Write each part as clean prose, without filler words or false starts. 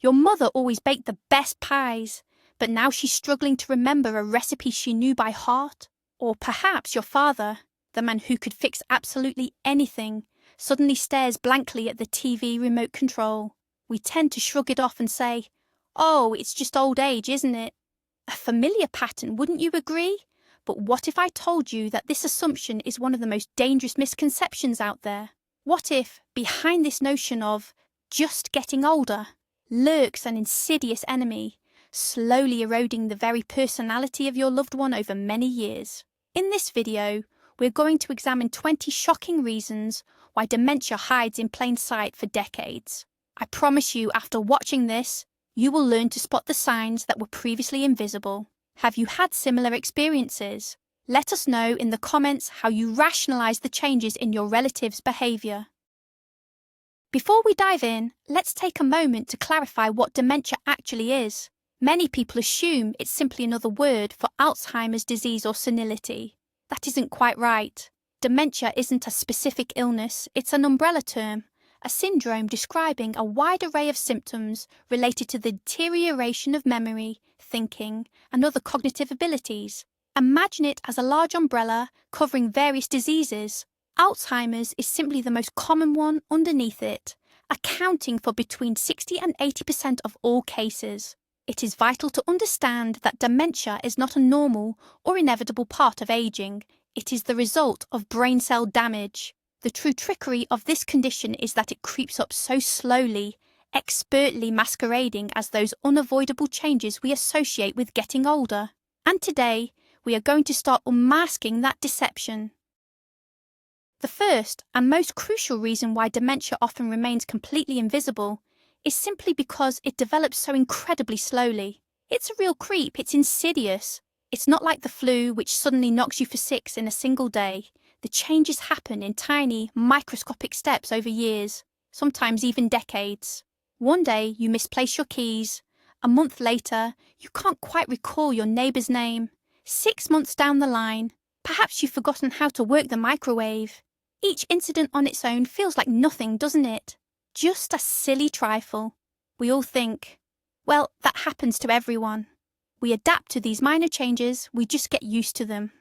Your mother always baked the best pies, but now she's struggling to remember a recipe she knew by heart. Or perhaps your father, the man who could fix absolutely anything, suddenly stares blankly at the TV remote control. We tend to shrug it off and say, "Oh, it's just old age, isn't it?" A familiar pattern, wouldn't you agree? But what if I told you that this assumption is one of the most dangerous misconceptions out there? What if, behind this notion of just getting older, lurks an insidious enemy, slowly eroding the very personality of your loved one over many years? In this video, we're going to examine 20 shocking reasons why dementia hides in plain sight for decades. I promise you, after watching this, you will learn to spot the signs that were previously invisible. Have you had similar experiences? Let us know in the comments how you rationalize the changes in your relatives' behaviour. Before we dive in, let's take a moment to clarify what dementia actually is. Many people assume it's simply another word for Alzheimer's disease or senility. That isn't quite right. Dementia isn't a specific illness, it's an umbrella term, a syndrome describing a wide array of symptoms related to the deterioration of memory, thinking, and other cognitive abilities. Imagine it as a large umbrella covering various diseases. Alzheimer's is simply the most common one underneath it, accounting for between 60 and 80% of all cases. It is vital to understand that dementia is not a normal or inevitable part of aging. It is the result of brain cell damage. The true trickery of this condition is that it creeps up so slowly, expertly masquerading as those unavoidable changes we associate with getting older. And today, we are going to start unmasking that deception. The first and most crucial reason why dementia often remains completely invisible is simply because it develops so incredibly slowly. It's a real creep, it's insidious. It's not like the flu, which suddenly knocks you for six in a single day. The changes happen in tiny, microscopic steps over years, sometimes even decades. One day you misplace your keys. A month later, you can't quite recall your neighbour's name. 6 months down the line, perhaps you've forgotten how to work the microwave. Each incident on its own feels like nothing, doesn't it? Just a silly trifle. We all think, well, that happens to everyone. We adapt to these minor changes, we just get used to them.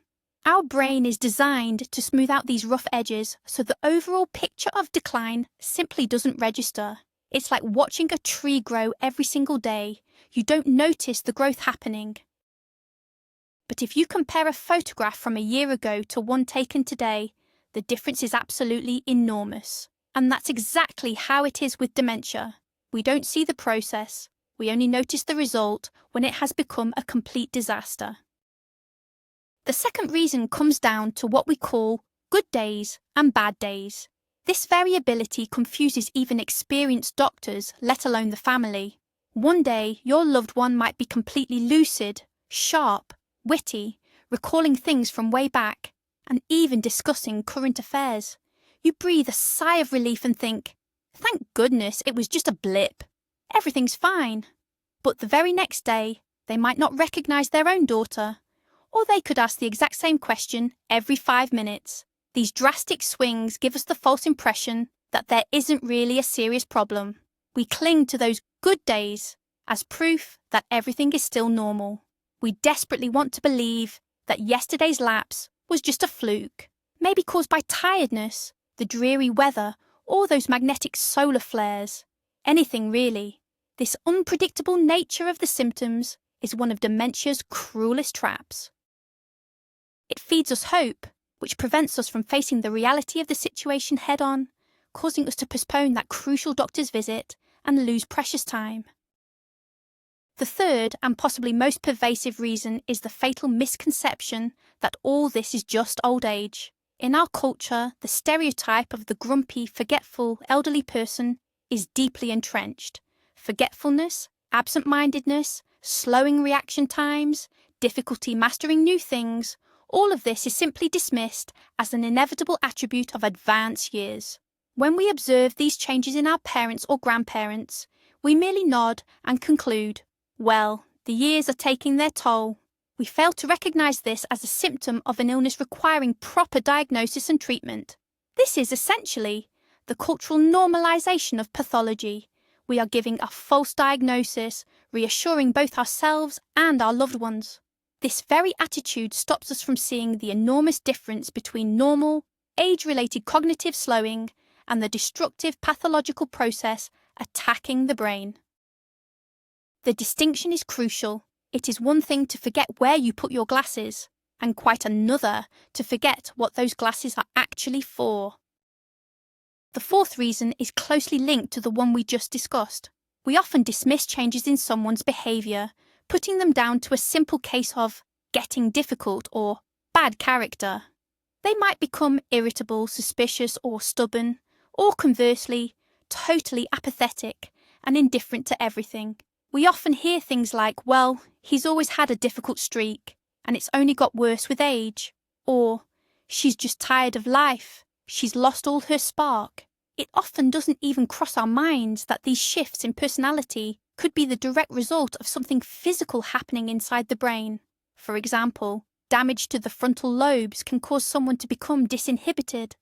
Our brain is designed to smooth out these rough edges so the overall picture of decline simply doesn't register. It's like watching a tree grow every single day. You don't notice the growth happening. But if you compare a photograph from a year ago to one taken today, the difference is absolutely enormous. And that's exactly how it is with dementia. We don't see the process, we only notice the result when it has become a complete disaster. The second reason comes down to what we call good days and bad days. This variability confuses even experienced doctors, let alone the family. One day, your loved one might be completely lucid, sharp, witty, recalling things from way back, and even discussing current affairs. You breathe a sigh of relief and think, thank goodness it was just a blip. Everything's fine. But the very next day, they might not recognise their own daughter, or they could ask the exact same question every 5 minutes. These drastic swings give us the false impression that there isn't really a serious problem. We cling to those good days as proof that everything is still normal. We desperately want to believe that yesterday's lapse was just a fluke, maybe caused by tiredness, the dreary weather, or those magnetic solar flares. Anything really. This unpredictable nature of the symptoms is one of dementia's cruelest traps. It feeds us hope, which prevents us from facing the reality of the situation head-on, causing us to postpone that crucial doctor's visit and lose precious time. The third and possibly most pervasive reason is the fatal misconception that all this is just old age. In our culture, the stereotype of the grumpy, forgetful, elderly person is deeply entrenched. Forgetfulness, absent-mindedness, slowing reaction times, difficulty mastering new things, all of this is simply dismissed as an inevitable attribute of advanced years. When we observe these changes in our parents or grandparents, we merely nod and conclude, well, the years are taking their toll. We fail to recognise this as a symptom of an illness requiring proper diagnosis and treatment. This is essentially the cultural normalisation of pathology, We are giving a false diagnosis, reassuring both ourselves and our loved ones. This very attitude stops us from seeing the enormous difference between normal, age-related cognitive slowing and the destructive pathological process attacking the brain. The distinction is crucial. It is one thing to forget where you put your glasses, and quite another to forget what those glasses are actually for. The fourth reason is closely linked to the one we just discussed. We often dismiss changes in someone's behaviour, putting them down to a simple case of getting difficult or bad character. They might become irritable, suspicious, or stubborn, or conversely, totally apathetic and indifferent to everything. We often hear things like, well, he's always had a difficult streak, and it's only got worse with age. Or, she's just tired of life, she's lost all her spark. It often doesn't even cross our minds that these shifts in personality could be the direct result of something physical happening inside the brain. For example, damage to the frontal lobes can cause someone to become disinhibited,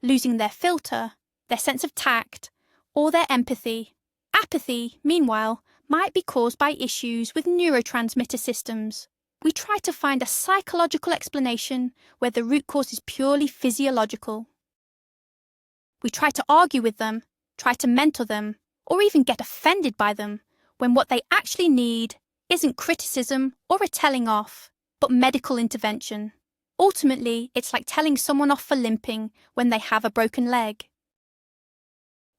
losing their filter, their sense of tact, or their empathy. Apathy, meanwhile, might be caused by issues with neurotransmitter systems. We try to find a psychological explanation where the root cause is purely physiological. We try to argue with them, try to mentor them, or even get offended by them, when what they actually need isn't criticism or a telling off, but medical intervention. Ultimately, it's like telling someone off for limping when they have a broken leg.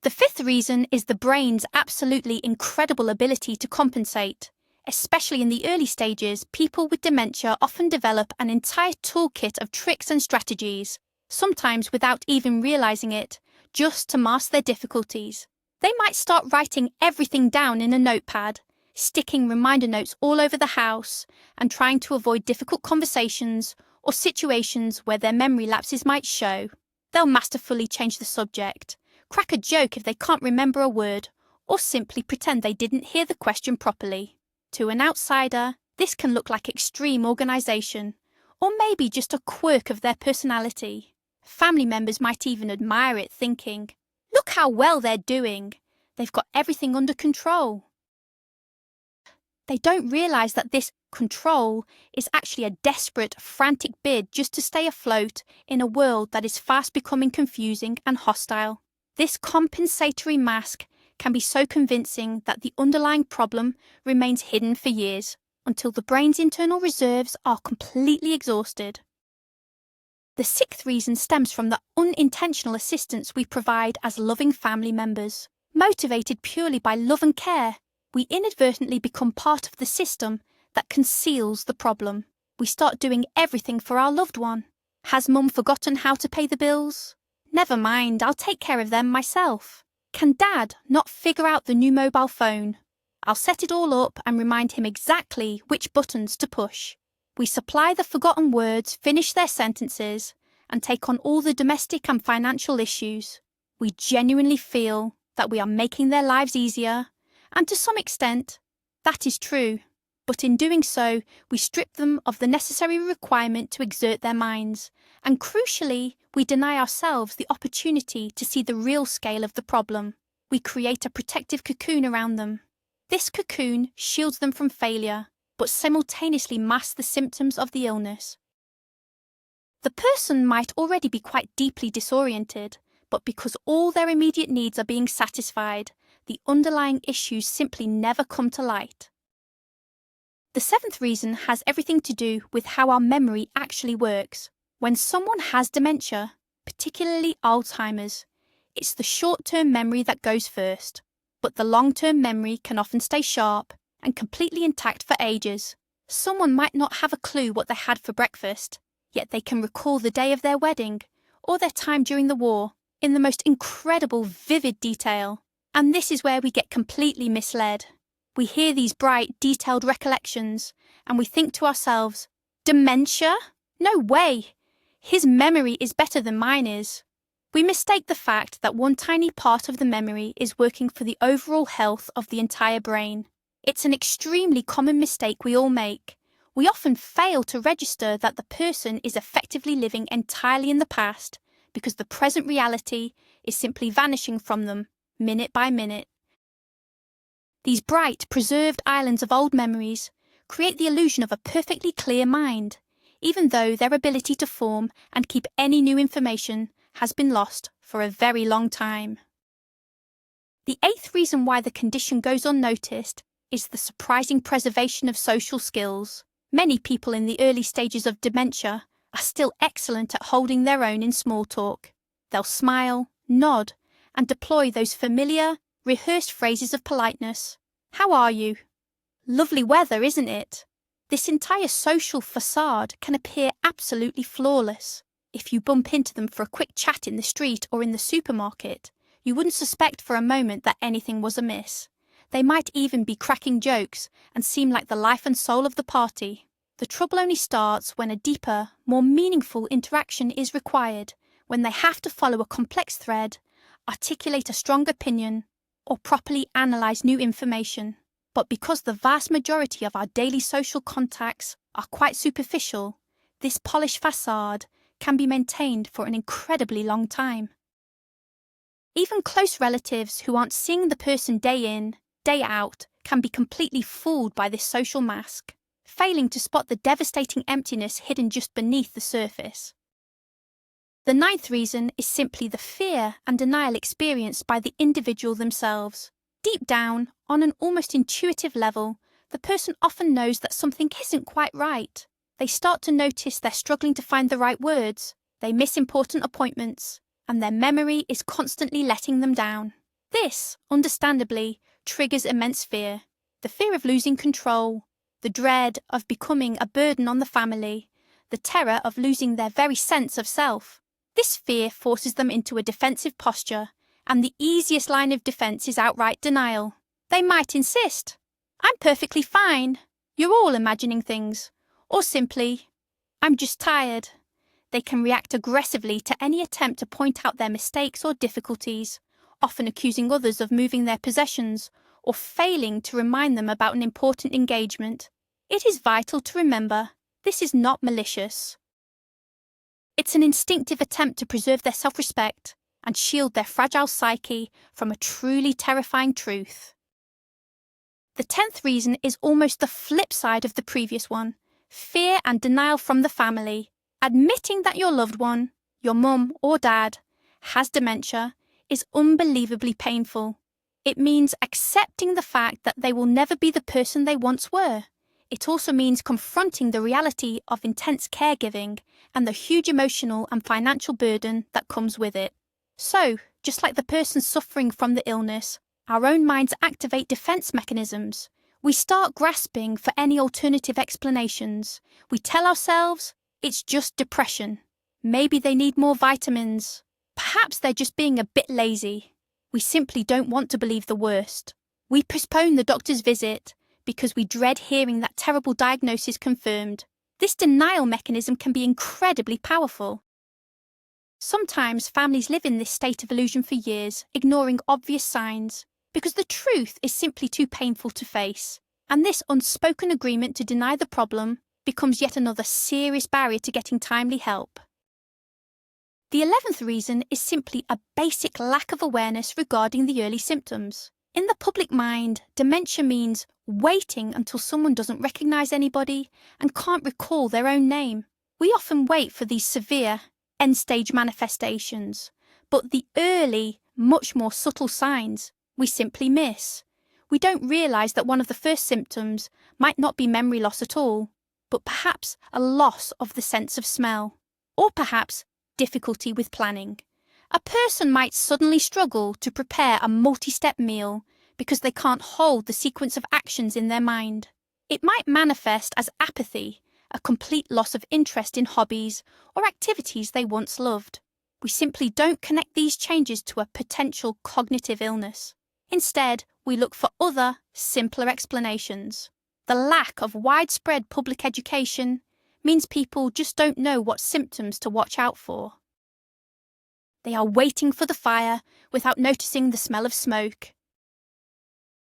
The fifth reason is the brain's absolutely incredible ability to compensate. Especially in the early stages, people with dementia often develop an entire toolkit of tricks and strategies, sometimes without even realizing it, just to mask their difficulties. They might start writing everything down in a notepad, sticking reminder notes all over the house, and trying to avoid difficult conversations or situations where their memory lapses might show. They'll masterfully change the subject, crack a joke if they can't remember a word, or simply pretend they didn't hear the question properly. To an outsider, this can look like extreme organisation, or maybe just a quirk of their personality. Family members might even admire it, thinking, "Look how well they're doing. They've got everything under control." They don't realise that this control is actually a desperate, frantic bid just to stay afloat in a world that is fast becoming confusing and hostile. This compensatory mask can be so convincing that the underlying problem remains hidden for years, until the brain's internal reserves are completely exhausted. The sixth reason stems from the unintentional assistance we provide as loving family members. Motivated purely by love and care, we inadvertently become part of the system that conceals the problem. We start doing everything for our loved one. Has Mum forgotten how to pay the bills? Never mind, I'll take care of them myself. Can Dad not figure out the new mobile phone? I'll set it all up and remind him exactly which buttons to push. We supply the forgotten words, finish their sentences, and take on all the domestic and financial issues. We genuinely feel that we are making their lives easier, and to some extent, that is true. But in doing so, we strip them of the necessary requirement to exert their minds, and crucially, we deny ourselves the opportunity to see the real scale of the problem. We create a protective cocoon around them. This cocoon shields them from failure, but simultaneously masks the symptoms of the illness. The person might already be quite deeply disoriented, but because all their immediate needs are being satisfied, the underlying issues simply never come to light. The seventh reason has everything to do with how our memory actually works. When someone has dementia, particularly Alzheimer's, it's the short-term memory that goes first, but the long-term memory can often stay sharp and completely intact for ages. Someone might not have a clue what they had for breakfast, yet they can recall the day of their wedding or their time during the war in the most incredible, vivid detail. And this is where we get completely misled. We hear these bright, detailed recollections, and we think to ourselves, dementia? No way! His memory is better than mine is. We mistake the fact that one tiny part of the memory is working for the overall health of the entire brain. It's an extremely common mistake we all make. We often fail to register that the person is effectively living entirely in the past because the present reality is simply vanishing from them, minute by minute. These bright, preserved islands of old memories create the illusion of a perfectly clear mind, even though their ability to form and keep any new information has been lost for a very long time. The eighth reason why the condition goes unnoticed is the surprising preservation of social skills. Many people in the early stages of dementia are still excellent at holding their own in small talk. They'll smile, nod, and deploy those familiar, rehearsed phrases of politeness. How are you? Lovely weather, isn't it? This entire social facade can appear absolutely flawless. If you bump into them for a quick chat in the street or in the supermarket, you wouldn't suspect for a moment that anything was amiss. They might even be cracking jokes and seem like the life and soul of the party. The trouble only starts when a deeper, more meaningful interaction is required, when they have to follow a complex thread, articulate a strong opinion, or properly analyse new information. But because the vast majority of our daily social contacts are quite superficial, this polished facade can be maintained for an incredibly long time. Even close relatives who aren't seeing the person day in, day out can be completely fooled by this social mask, failing to spot the devastating emptiness hidden just beneath the surface. The ninth reason is simply the fear and denial experienced by the individual themselves. Deep down, on an almost intuitive level, the person often knows that something isn't quite right. They start to notice they're struggling to find the right words, they miss important appointments, and their memory is constantly letting them down. This, understandably, triggers immense fear. The fear of losing control, the dread of becoming a burden on the family, the terror of losing their very sense of self. This fear forces them into a defensive posture, and the easiest line of defense is outright denial. They might insist, "I'm perfectly fine, you're all imagining things," or simply, "I'm just tired." They can react aggressively to any attempt to point out their mistakes or difficulties, often accusing others of moving their possessions or failing to remind them about an important engagement. It is vital to remember this is not malicious. It's an instinctive attempt to preserve their self-respect and shield their fragile psyche from a truly terrifying truth. The 10th reason is almost the flip side of the previous one: fear and denial from the family. Admitting that your loved one, your mum or dad, has dementia is unbelievably painful. It means accepting the fact that they will never be the person they once were. It also means confronting the reality of intense caregiving and the huge emotional and financial burden that comes with it. So, just like the person suffering from the illness, our own minds activate defense mechanisms. We start grasping for any alternative explanations. We tell ourselves, it's just depression. Maybe they need more vitamins. Perhaps they're just being a bit lazy. We simply don't want to believe the worst. We postpone the doctor's visit because we dread hearing that terrible diagnosis confirmed. This denial mechanism can be incredibly powerful. Sometimes families live in this state of illusion for years, ignoring obvious signs, because the truth is simply too painful to face. And this unspoken agreement to deny the problem becomes yet another serious barrier to getting timely help. The 11th reason is simply a basic lack of awareness regarding the early symptoms. In the public mind, dementia means waiting until someone doesn't recognise anybody and can't recall their own name. We often wait for these severe, end-stage manifestations, but the early, much more subtle signs we simply miss. We don't realise that one of the first symptoms might not be memory loss at all, but perhaps a loss of the sense of smell, or perhaps difficulty with planning. A person might suddenly struggle to prepare a multi-step meal because they can't hold the sequence of actions in their mind. It might manifest as apathy, a complete loss of interest in hobbies or activities they once loved. We simply don't connect these changes to a potential cognitive illness. Instead, we look for other, simpler explanations. The lack of widespread public education means people just don't know what symptoms to watch out for. They are waiting for the fire without noticing the smell of smoke.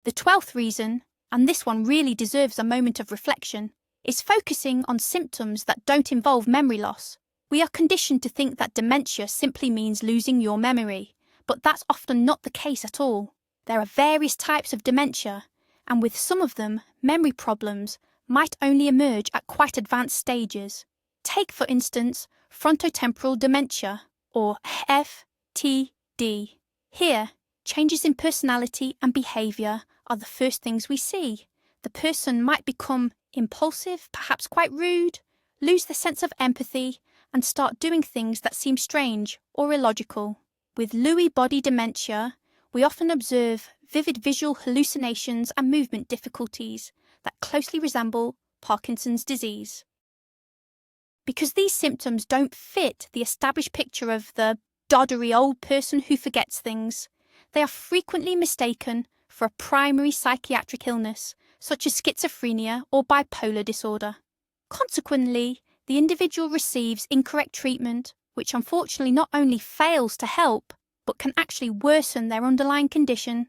The 12th reason, and this one really deserves a moment of reflection, is focusing on symptoms that don't involve memory loss. We are conditioned to think that dementia simply means losing your memory, but that's often not the case at all. There are various types of dementia, And with some of them, memory problems might only emerge at quite advanced stages. Take, for instance, frontotemporal dementia, or FTD. Here, changes in personality and behaviour are the first things we see. The person might become impulsive, perhaps quite rude, lose the sense of empathy, and start doing things that seem strange or illogical. With Lewy body dementia, we often observe vivid visual hallucinations and movement difficulties that closely resemble Parkinson's disease. Because these symptoms don't fit the established picture of the doddery old person who forgets things, they are frequently mistaken for a primary psychiatric illness, such as schizophrenia or bipolar disorder. Consequently, the individual receives incorrect treatment, which unfortunately not only fails to help, but can actually worsen their underlying condition.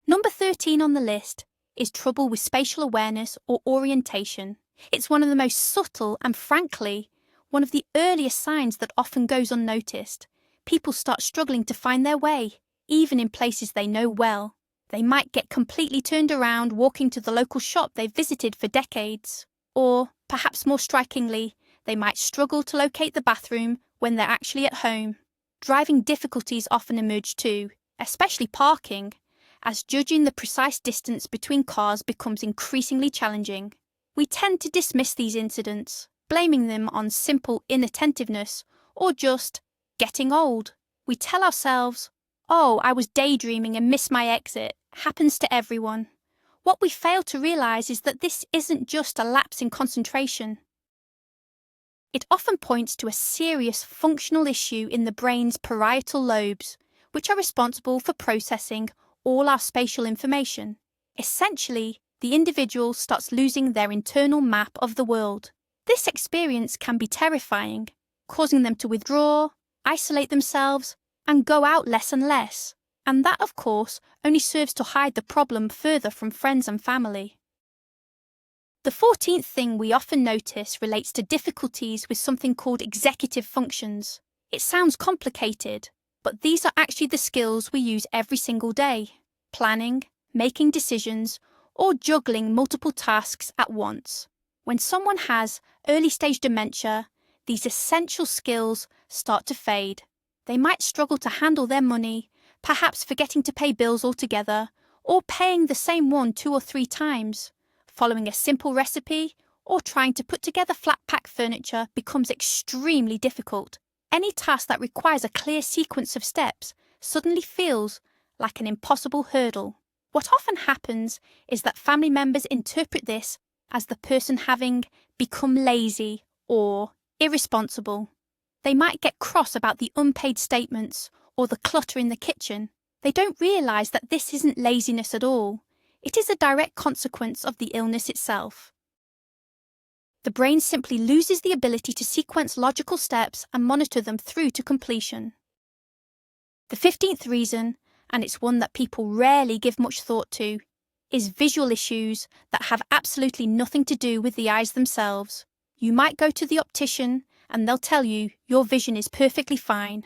Number 13 on the list is trouble with spatial awareness or orientation. It's one of the most subtle and, frankly, one of the earliest signs that often goes unnoticed. People start struggling to find their way, even in places they know well. They might get completely turned around walking to the local shop they've visited for decades. Or, perhaps more strikingly, they might struggle to locate the bathroom when they're actually at home. Driving difficulties often emerge too, especially parking, as judging the precise distance between cars becomes increasingly challenging. We tend to dismiss these incidents, blaming them on simple inattentiveness or just getting old. We tell ourselves, "Oh, I was daydreaming and missed my exit. Happens to everyone." What we fail to realise is that this isn't just a lapse in concentration. It often points to a serious functional issue in the brain's parietal lobes, which are responsible for processing all our spatial information. Essentially, the individual starts losing their internal map of the world. This experience can be terrifying, causing them to withdraw, isolate themselves, and go out less and less. And that, of course, only serves to hide the problem further from friends and family. The 14th thing we often notice relates to difficulties with something called executive functions. It sounds complicated, but these are actually the skills we use every single day: planning, making decisions, or juggling multiple tasks at once. When someone has early-stage dementia, these essential skills start to fade. They might struggle to handle their money, perhaps forgetting to pay bills altogether, or paying the same one 2 or 3 times. Following a simple recipe or trying to put together flat-pack furniture becomes extremely difficult. Any task that requires a clear sequence of steps suddenly feels like an impossible hurdle. What often happens is that family members interpret this as the person having become lazy or irresponsible. They might get cross about the unpaid statements or the clutter in the kitchen. They don't realise that this isn't laziness at all. It is a direct consequence of the illness itself. The brain simply loses the ability to sequence logical steps and monitor them through to completion. The 15th reason, and it's one that people rarely give much thought to, is visual issues that have absolutely nothing to do with the eyes themselves. You might go to the optician and they'll tell you your vision is perfectly fine.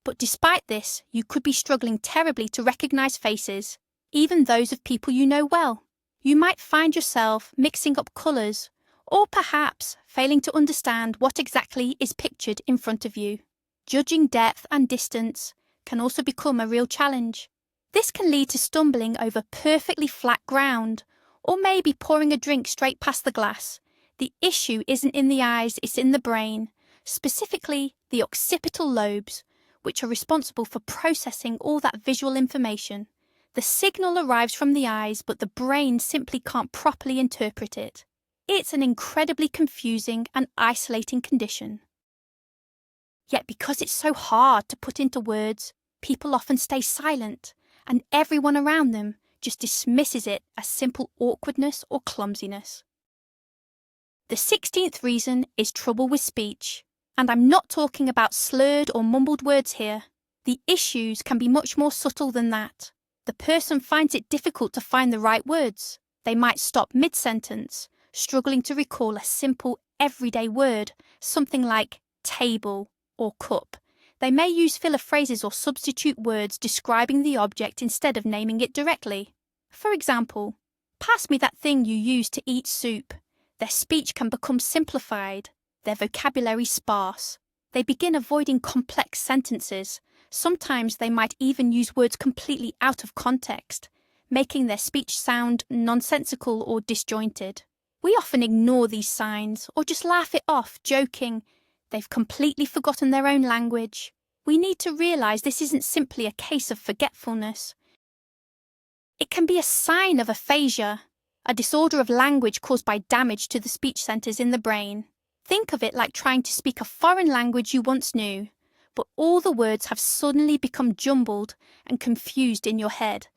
But despite this, you could be struggling terribly to recognise faces, even those of people you know well. You might find yourself mixing up colours, or perhaps failing to understand what exactly is pictured in front of you. Judging depth and distance can also become a real challenge. This can lead to stumbling over perfectly flat ground, or maybe pouring a drink straight past the glass. The issue isn't in the eyes, it's in the brain, specifically the occipital lobes, which are responsible for processing all that visual information. The signal arrives from the eyes, but the brain simply can't properly interpret it. It's an incredibly confusing and isolating condition. Yet because it's so hard to put into words, people often stay silent, and everyone around them just dismisses it as simple awkwardness or clumsiness. The 16th reason is trouble with speech, and I'm not talking about slurred or mumbled words here. The issues can be much more subtle than that. The person finds it difficult to find the right words. They might stop mid-sentence, struggling to recall a simple everyday word, something like table or cup. They may use filler phrases or substitute words describing the object instead of naming it directly. For example, pass me that thing you use to eat soup. Their speech can become simplified, their vocabulary sparse. They begin avoiding complex sentences. Sometimes they might even use words completely out of context, making their speech sound nonsensical or disjointed. We often ignore these signs or just laugh it off, joking, they've completely forgotten their own language. We need to realise this isn't simply a case of forgetfulness. It can be a sign of aphasia, a disorder of language caused by damage to the speech centres in the brain. Think of it like trying to speak a foreign language you once knew, but all the words have suddenly become jumbled and confused in your head.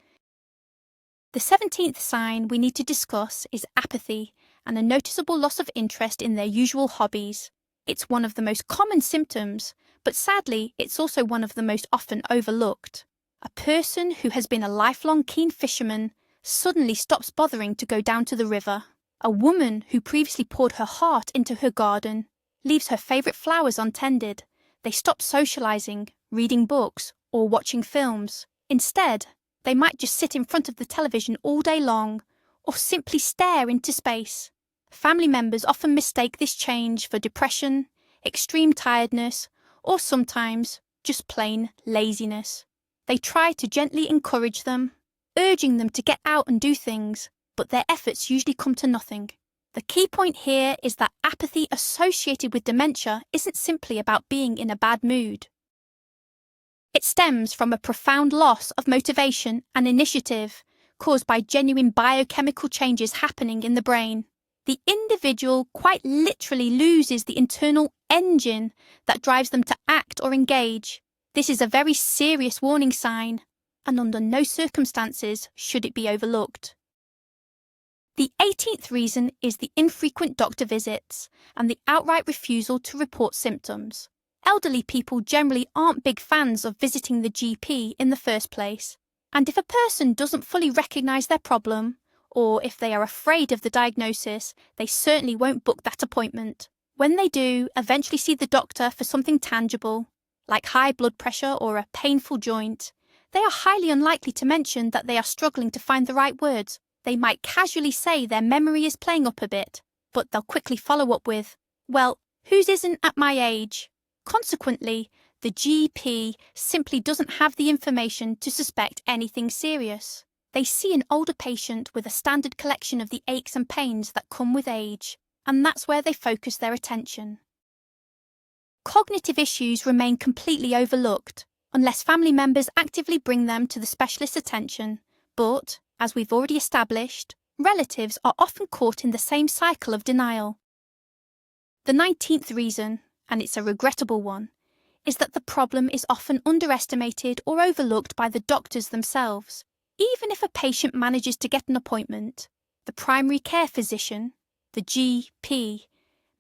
The 17th sign we need to discuss is apathy and a noticeable loss of interest in their usual hobbies. It's one of the most common symptoms, but sadly it's also one of the most often overlooked. A person who has been a lifelong keen fisherman suddenly stops bothering to go down to the river. A woman who previously poured her heart into her garden leaves her favourite flowers untended. They stop socialising, reading books, or watching films. Instead, they might just sit in front of the television all day long, or simply stare into space. Family members often mistake this change for depression, extreme tiredness, or sometimes just plain laziness. They try to gently encourage them, urging them to get out and do things, but their efforts usually come to nothing. The key point here is that apathy associated with dementia isn't simply about being in a bad mood. It stems from a profound loss of motivation and initiative caused by genuine biochemical changes happening in the brain. The individual quite literally loses the internal engine that drives them to act or engage. This is a very serious warning sign, and under no circumstances should it be overlooked. The 18th reason is the infrequent doctor visits and the outright refusal to report symptoms. Elderly people generally aren't big fans of visiting the GP in the first place, and if a person doesn't fully recognise their problem, or if they are afraid of the diagnosis, they certainly won't book that appointment. When they do eventually see the doctor for something tangible, like high blood pressure or a painful joint, they are highly unlikely to mention that they are struggling to find the right words. They might casually say their memory is playing up a bit, but they'll quickly follow up with, well, whose isn't at my age? Consequently, the GP simply doesn't have the information to suspect anything serious. They see an older patient with a standard collection of the aches and pains that come with age, and that's where they focus their attention. Cognitive issues remain completely overlooked, unless family members actively bring them to the specialist's attention, but, as we've already established, relatives are often caught in the same cycle of denial. The 19th reason, and it's a regrettable one, is that the problem is often underestimated or overlooked by the doctors themselves. Even if a patient manages to get an appointment, the primary care physician, the GP,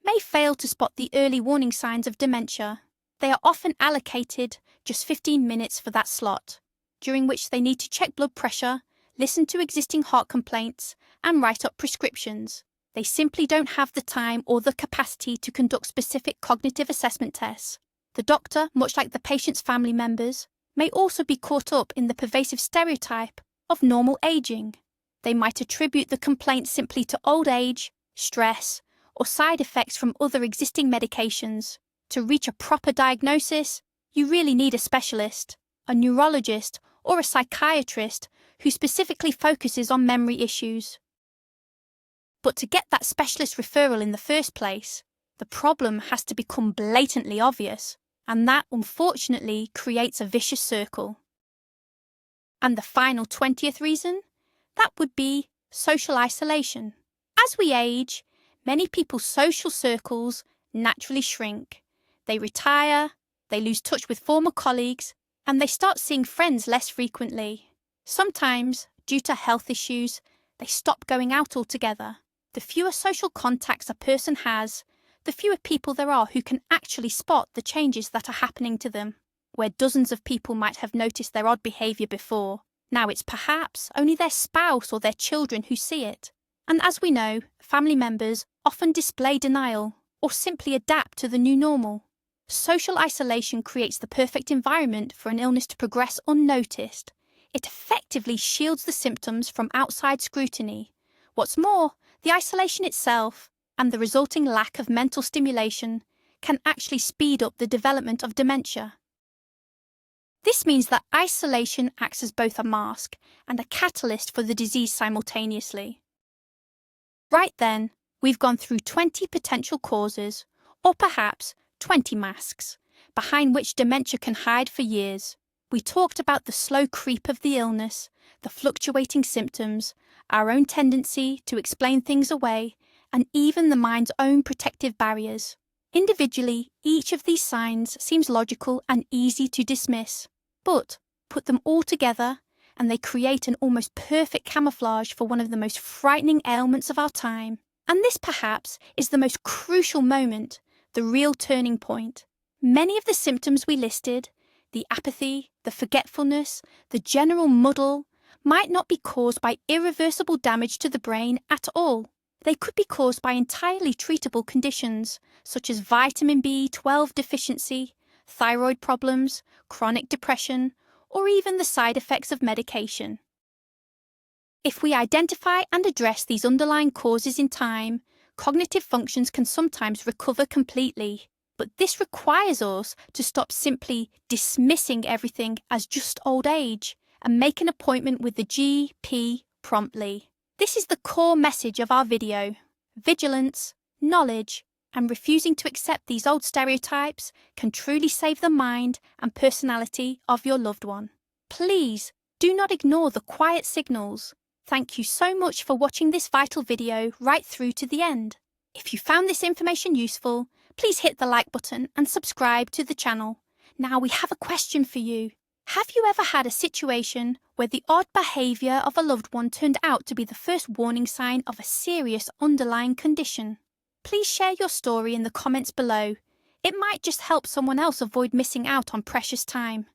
may fail to spot the early warning signs of dementia. They are often allocated just 15 minutes for that slot, during which they need to check blood pressure, listen to existing heart complaints, and write up prescriptions. They simply don't have the time or the capacity to conduct specific cognitive assessment tests. The doctor, much like the patient's family members, may also be caught up in the pervasive stereotype of normal aging. They might attribute the complaint simply to old age, stress, or side effects from other existing medications. To reach a proper diagnosis, you really need a specialist, a neurologist, or a psychiatrist who specifically focuses on memory issues. But to get that specialist referral in the first place, the problem has to become blatantly obvious, and that unfortunately creates a vicious circle. And the final 20th reason? That would be social isolation. As we age, many people's social circles naturally shrink. They retire, they lose touch with former colleagues, and they start seeing friends less frequently. Sometimes, due to health issues, they stop going out altogether. The fewer social contacts a person has, the fewer people there are who can actually spot the changes that are happening to them. Where dozens of people might have noticed their odd behaviour before, now it's perhaps only their spouse or their children who see it. And as we know, family members often display denial or simply adapt to the new normal. Social isolation creates the perfect environment for an illness to progress unnoticed. It effectively shields the symptoms from outside scrutiny. What's more, the isolation itself and the resulting lack of mental stimulation can actually speed up the development of dementia. This means that isolation acts as both a mask and a catalyst for the disease simultaneously. Right then, we've gone through 20 potential causes, or perhaps 20 masks, behind which dementia can hide for years. We talked about the slow creep of the illness, the fluctuating symptoms, our own tendency to explain things away, and even the mind's own protective barriers. Individually, each of these signs seems logical and easy to dismiss, but put them all together and they create an almost perfect camouflage for one of the most frightening ailments of our time. And this perhaps is the most crucial moment, the real turning point. Many of the symptoms we listed, the apathy, the forgetfulness, the general muddle, might not be caused by irreversible damage to the brain at all. They could be caused by entirely treatable conditions, such as vitamin B12 deficiency, thyroid problems, chronic depression, or even the side effects of medication. If we identify and address these underlying causes in time, cognitive functions can sometimes recover completely. But this requires us to stop simply dismissing everything as just old age and make an appointment with the GP promptly. This is the core message of our video. Vigilance, knowledge, and refusing to accept these old stereotypes can truly save the mind and personality of your loved one. Please do not ignore the quiet signals. Thank you so much for watching this vital video right through to the end. If you found this information useful, please hit the like button and subscribe to the channel. Now we have a question for you. Have you ever had a situation where the odd behaviour of a loved one turned out to be the first warning sign of a serious underlying condition? Please share your story in the comments below. It might just help someone else avoid missing out on precious time.